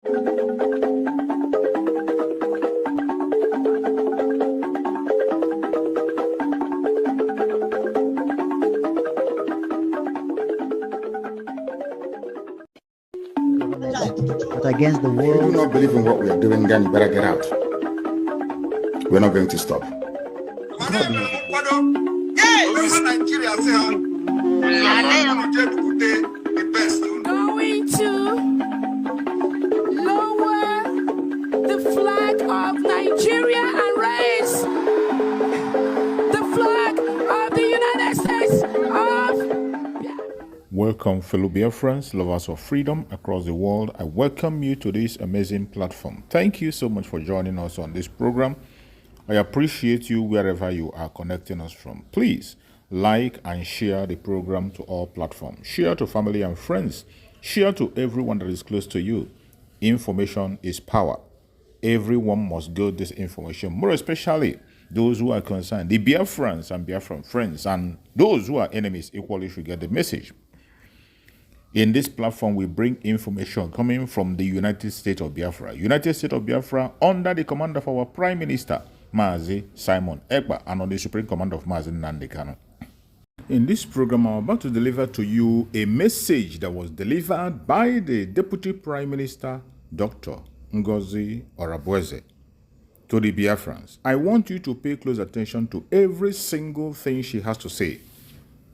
But against the world. If you do not believe in what we are doing, then you better get out. We're not going to stop. Going to lower the flag of Nigeria and raise the flag of the United States of... Welcome, fellow Biafrans, lovers of freedom across the world. I welcome you to this amazing platform. Thank you so much for joining us on this program. I appreciate you wherever you are connecting us from. Please like and share the program to all platforms. Share to family and friends. Share to everyone that is close to you. Information is power. Everyone must get this information, more especially those who are concerned. The Biafrans and Biafran friends and those who are enemies equally should get the message. In this platform, we bring information coming from the United States of Biafra. United States of Biafra under the command of our Prime Minister, Mazi Simon Ekpa, and on the Supreme Command of Mazi Nnamdi Kanu. In this program, I'm about to deliver to you a message that was delivered by the Deputy Prime Minister, Dr. Ngozi Orabueze, to the Biafrans. I want you to pay close attention to every single thing she has to say.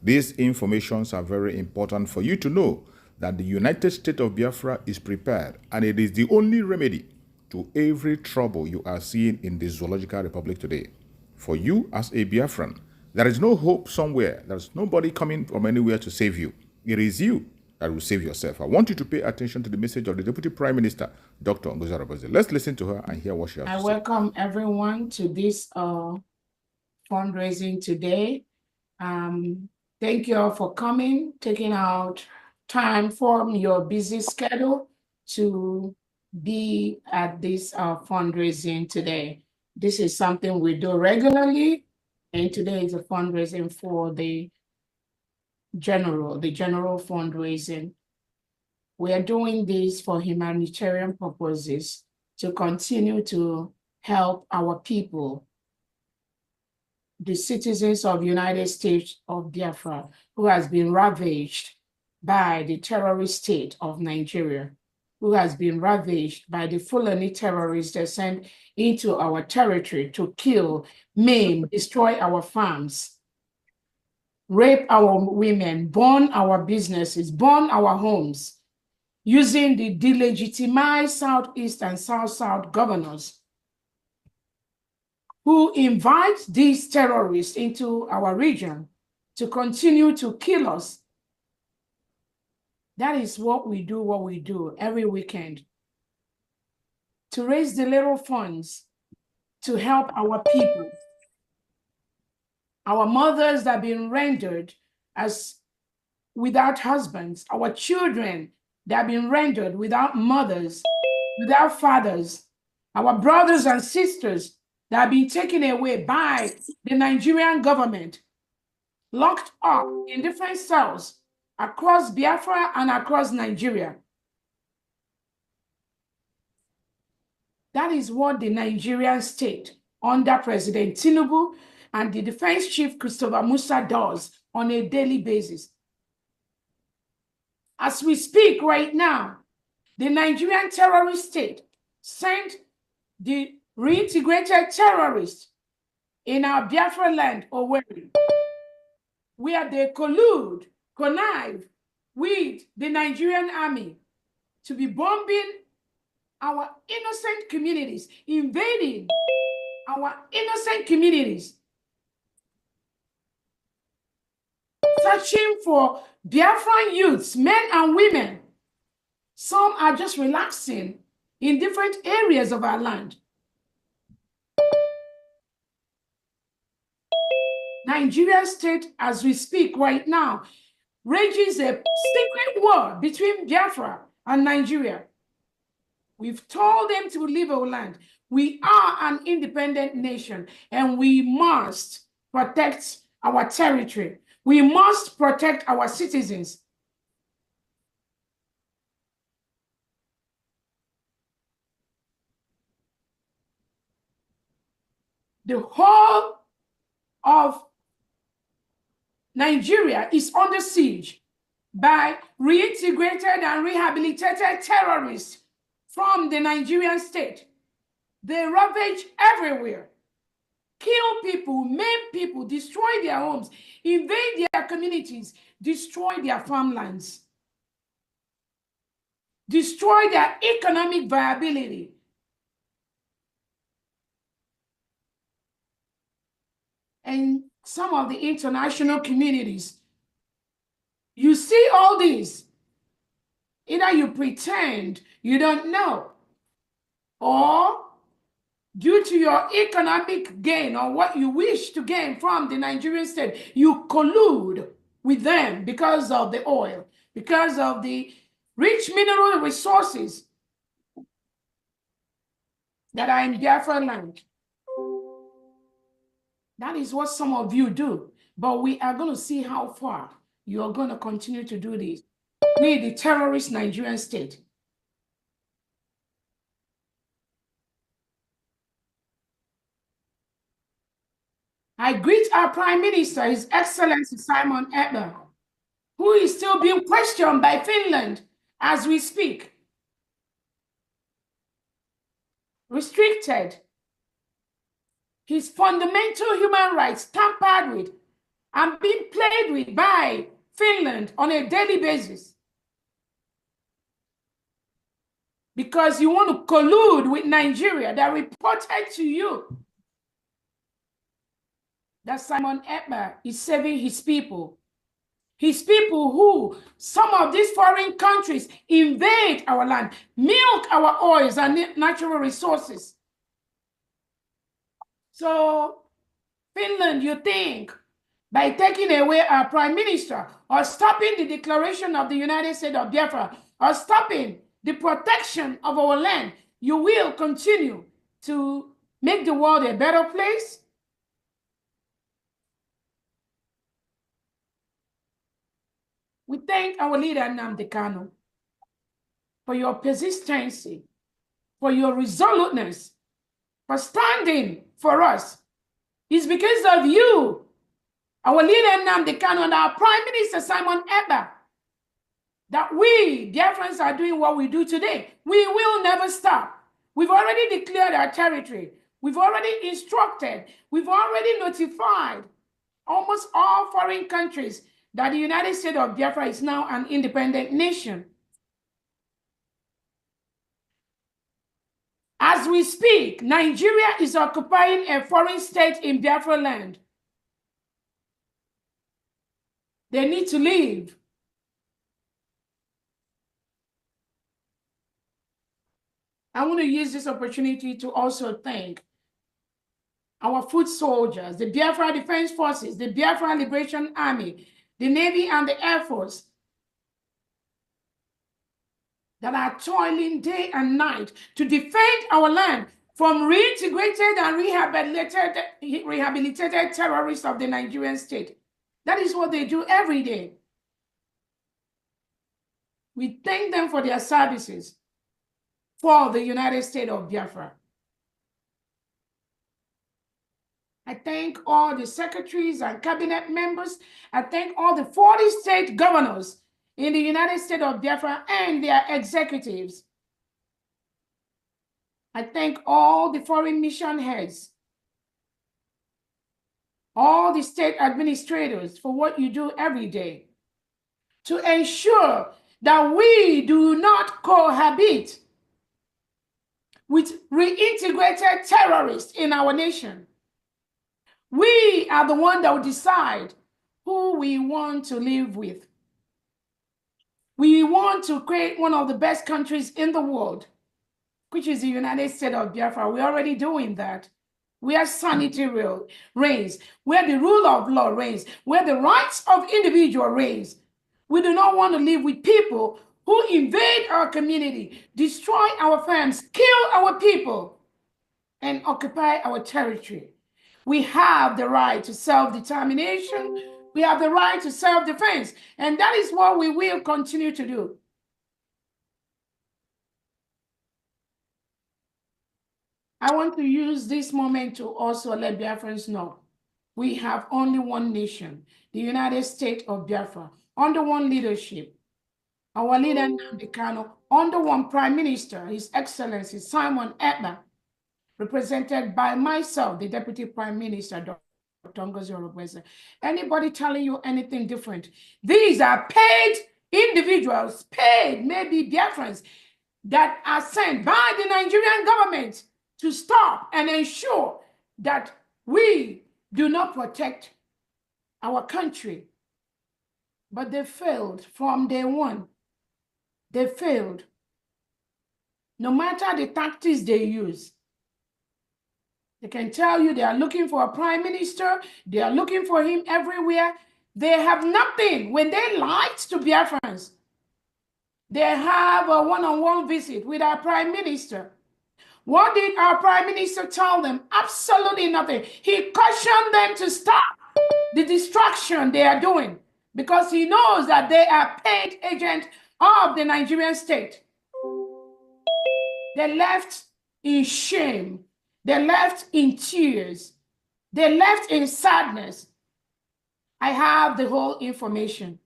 These informations are very important for you to know that the United States of Biafra is prepared, and it is the only remedy to every trouble you are seeing in the Zoological Republic today. For you as a Biafran, there is no hope somewhere. There's nobody coming from anywhere to save you. It is you that will save yourself. I want you to pay attention to the message of the Deputy Prime Minister, Dr. Ngozi Orabueze. Let's listen to her and hear what she has to say. I welcome everyone to this fundraising today. Thank you all for coming, taking out time from your busy schedule to be at this fundraising today. This is something we do regularly, and today is a fundraising for the general fundraising. We are doing this for humanitarian purposes to continue to help our people, the citizens of the United States of Biafra, who has been ravaged by the terrorist state of Nigeria, who has been ravaged by the Fulani terrorists that sent into our territory to kill, maim, destroy our farms, rape our women, burn our businesses, burn our homes, using the delegitimized Southeast and South-South governors who invite these terrorists into our region to continue to kill us. That is what we do every weekend, to raise the little funds to help our people, our mothers that have been rendered as without husbands, our children that have been rendered without mothers, without fathers, our brothers and sisters that have been taken away by the Nigerian government, locked up in different cells across Biafra and across Nigeria. That is what the Nigerian state under President Tinubu and the Defense Chief Christopher Musa does on a daily basis. As we speak right now, the Nigerian terrorist state sent the reintegrated terrorists in our Biafra land, Owerri, where they connive with the Nigerian army to be bombing our innocent communities, invading our innocent communities, searching for Biafran youths, men and women. Some are just relaxing in different areas of our land. Nigeria state, as we speak right now, rages a secret war between Biafra and Nigeria. We've told them to leave our land. We are an independent nation, and we must protect our territory. We must protect our citizens. The whole of Nigeria is under siege by reintegrated and rehabilitated terrorists from the Nigerian state. They ravage everywhere, kill people, maim people, destroy their homes, invade their communities, destroy their farmlands, destroy their economic viability. And some of the international communities, you see all this. Either you pretend you don't know, or due to your economic gain or what you wish to gain from the Nigerian state, you collude with them because of the oil, because of the rich mineral resources that are in Biafra land. That is what some of you do. But we are going to see how far you are going to continue to do this. We, the terrorist Nigerian state. I greet our Prime Minister, His Excellency Simon Ekpa, who is still being questioned by Finland as we speak. Restricted. His fundamental human rights tampered with and being played with by Finland on a daily basis. Because you want to collude with Nigeria that reported to you that Simon Ekpa is saving his people. His people who, some of these foreign countries invade our land, milk our oils and natural resources. So, Finland, you think, by taking away our Prime Minister, or stopping the declaration of the United States of Biafra, or stopping the protection of our land, you will continue to make the world a better place? We thank our leader, Nnamdi Kanu, for your persistency, for your resoluteness, for standing for us. It's because of you, our leader, Nnamdi Kanu, and our Prime Minister, Simon Ekpa, that we, Biafrans, are doing what we do today. We will never stop. We've already declared our territory. We've already instructed. We've already notified almost all foreign countries that the United States of Biafra is now an independent nation. As we speak, Nigeria is occupying a foreign state in Biafra land. They need to leave. I want to use this opportunity to also thank our foot soldiers, the Biafra Defense Forces, the Biafra Liberation Army, the Navy and the Air Force that are toiling day and night to defend our land from reintegrated and rehabilitated terrorists of the Nigerian state. That is what they do every day. We thank them for their services for the United States of Biafra. I thank all the secretaries and cabinet members. I thank all the 40 state governors in the United States of Biafra and their executives. I thank all the foreign mission heads, all the state administrators for what you do every day to ensure that we do not cohabit with reintegrated terrorists in our nation. We are the one that will decide who we want to live with. We want to create one of the best countries in the world, which is the United States of Biafra. We're already doing that. Where sanity reigns, where the rule of law reigns, where the rights of individual reigns. We do not want to live with people who invade our community, destroy our farms, kill our people, and occupy our territory. We have the right to self-determination. We have the right to self-defense. And that is what we will continue to do. I want to use this moment to also let Biafrans know we have only one nation, the United States of Biafra, under one leadership. Our leader, Nnamdi Kanu, under one Prime Minister, His Excellency Simon Ekpa, represented by myself, the Deputy Prime Minister, Dr. Ngozi Orabueze. Anybody telling you anything different? These are paid individuals, paid, maybe Biafrans, that are sent by the Nigerian government to stop and ensure that we do not protect our country. But they failed from day one. They failed. No matter the tactics they use, they can tell you they are looking for a prime minister. They are looking for him everywhere. They have nothing. When they lied to Biafrans, they have a one-on-one visit with our prime minister. What did our prime minister tell them? Absolutely nothing. He cautioned them to stop the destruction they are doing because he knows that they are paid agents of the Nigerian state. They left in shame. They left in tears. They left in sadness. I have the whole information.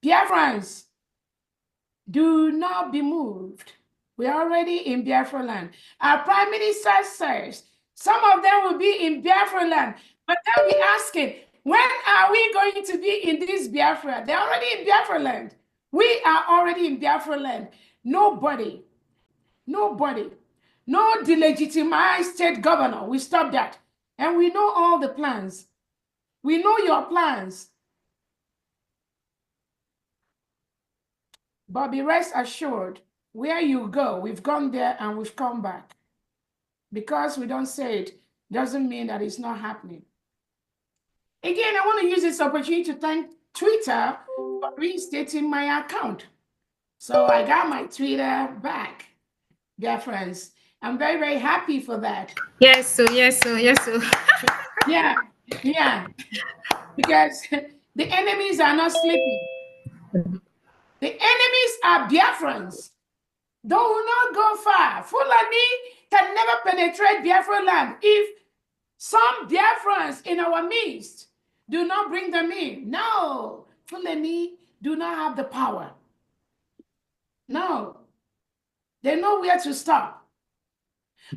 Biafrans, do not be moved. We are already in Biafra land. Our prime minister says some of them will be in Biafra land, but they'll be asking, when are we going to be in this Biafra? They're already in Biafra land. We are already in Biafra land. Nobody, no delegitimized state governor will stop that. And we know all the plans. We know your plans. But be rest assured, where you go, we've gone there and we've come back. Because we don't say it, doesn't mean that it's not happening. Again, I want to use this opportunity to thank Twitter for reinstating my account. So I got my Twitter back, dear friends. I'm very, very happy for that. Yes, so. Yeah. Because the enemies are not sleeping. The enemies are Biafrans. They will not go far. Fulani can never penetrate Biafra land if some Biafrans in our midst do not bring them in. No, Fulani do not have the power. No, they know where to stop.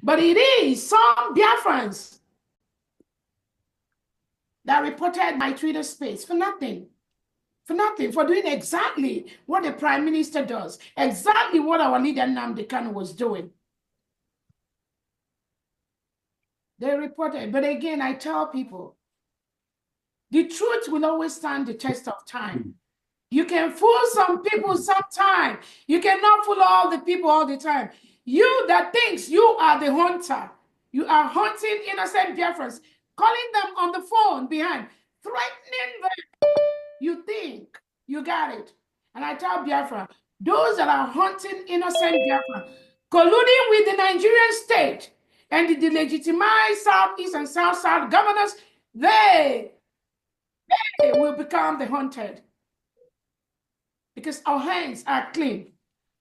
But it is some Biafrans that reported my Twitter space for nothing. For doing exactly what the Prime Minister does, exactly what our leader Nnamdi Kanu was doing. They reported, but again, I tell people, the truth will always stand the test of time. You can fool some people sometime. You cannot fool all the people all the time. You that thinks you are the hunter, you are hunting innocent Biafrans, calling them on the phone behind, threatening them. You think you got it. And I tell Biafra, those that are hunting innocent Biafra, colluding with the Nigerian state and the delegitimized Southeast and South governors, they will become the hunted. Because our hands are clean.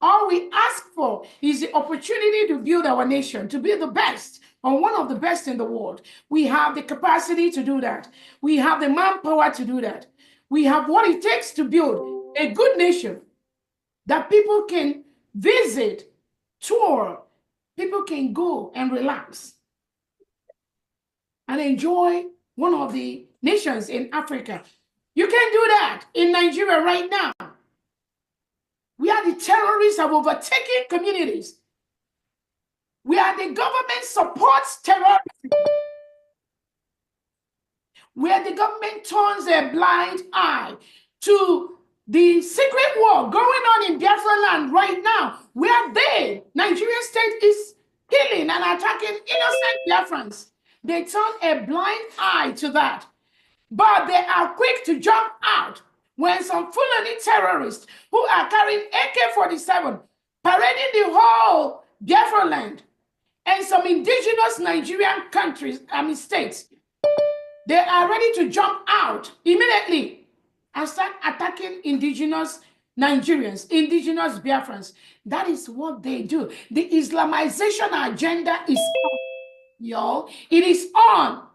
All we ask for is the opportunity to build our nation, to be the best, or one of the best in the world. We have the capacity to do that. We have the manpower to do that. We have what it takes to build a good nation that people can visit, tour, people can go and relax and enjoy one of the nations in Africa. You can do that in Nigeria right now. We are the terrorists have overtaken communities. We are the government supports terrorism. Where the government turns a blind eye to the secret war going on in Biafra land right now, where Nigerian state is killing and attacking innocent Biafrans. They turn a blind eye to that. But they are quick to jump out when some Fulani terrorists who are carrying AK-47 parading the whole Biafra land and some indigenous Nigerian states, they are ready to jump out immediately and start attacking indigenous Nigerians, indigenous Biafrans. That is what they do. The Islamization agenda is on, y'all. It is on.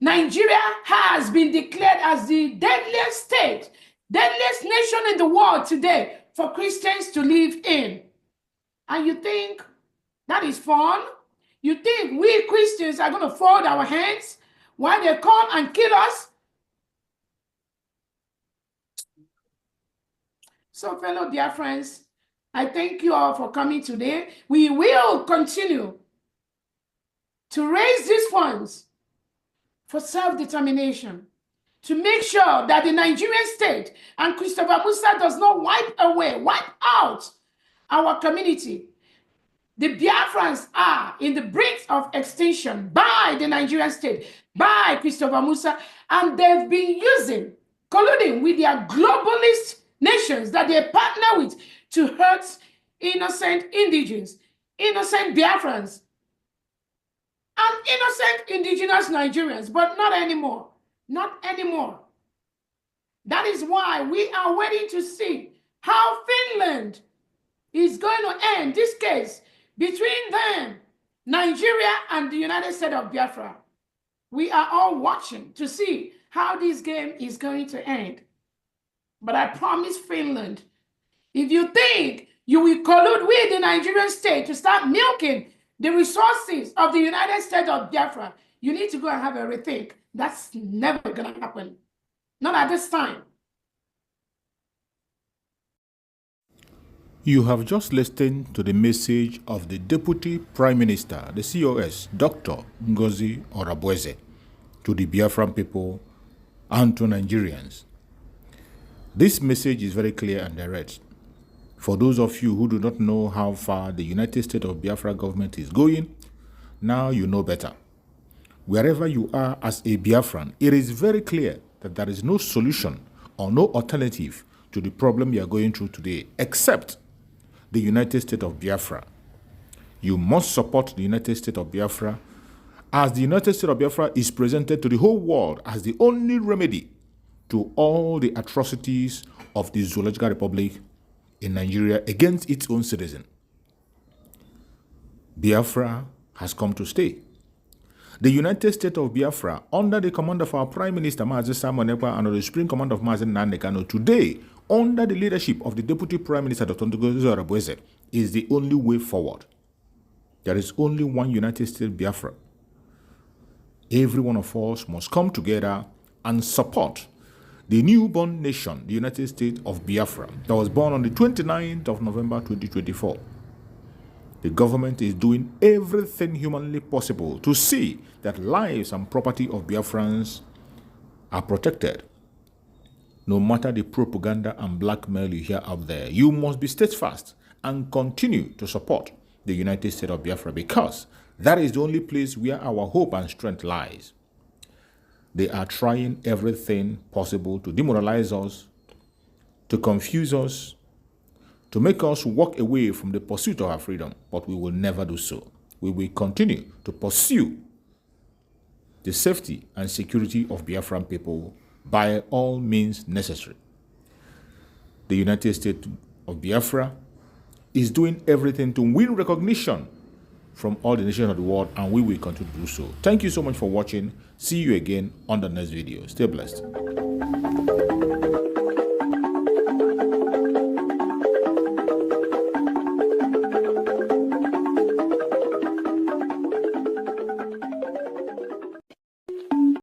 Nigeria has been declared as the deadliest state, deadliest nation in the world today for Christians to live in. And you think that is fun? You think we Christians are going to fold our hands while they come and kill us? So, fellow dear friends, I thank you all for coming today. We will continue to raise these funds for self-determination, to make sure that the Nigerian state and Christopher Musa does not wipe out our community. The Biafrans are in the brink of extinction by the Nigerian state, by Christopher Musa, and they've been colluding with their globalist nations that they partner with to hurt innocent indigenous, innocent Biafrans, and innocent indigenous Nigerians, but not anymore. Not anymore. That is why we are waiting to see how Finland is going to end this case between them, Nigeria, and the United States of Biafra. We are all watching to see how this game is going to end. But I promise Finland, if you think you will collude with the Nigerian state to start milking the resources of the United States of Biafra, you need to go and have a rethink. That's never going to happen. Not at this time. You have just listened to the message of the Deputy Prime Minister, the COS, Dr. Ngozi Orabueze, to the Biafran people and to Nigerians. This message is very clear and direct. For those of you who do not know how far the United States of Biafra government is going, now you know better. Wherever you are as a Biafran, it is very clear that there is no solution or no alternative to the problem you are going through today, except the United States of Biafra. You must support the United States of Biafra, as the United States of Biafra is presented to the whole world as the only remedy to all the atrocities of the Zoological Republic in Nigeria against its own citizen. Biafra has come to stay. The United States of Biafra, under the command of our Prime Minister, Mazi Simon Ekpa, and the Supreme Command of Mazi Nnamdi Kanu, today, under the leadership of the Deputy Prime Minister, Dr. Ngozi Orabueze, is the only way forward. There is only one United States Biafra. Every one of us must come together and support the newborn nation, the United States of Biafra, that was born on the 29th of November 2024. The government is doing everything humanly possible to see that lives and property of Biafrans are protected. No matter the propaganda and blackmail you hear out there, you must be steadfast and continue to support the United States of Biafra, because that is the only place where our hope and strength lies. They are trying everything possible to demoralize us, to confuse us, to make us walk away from the pursuit of our freedom, but we will never do so. We will continue to pursue the safety and security of Biafran people by all means necessary. The United States of Biafra is doing everything to win recognition from all the nations of the world, and we will continue to do so. Thank you so much for watching. See you again on the next video. Stay blessed.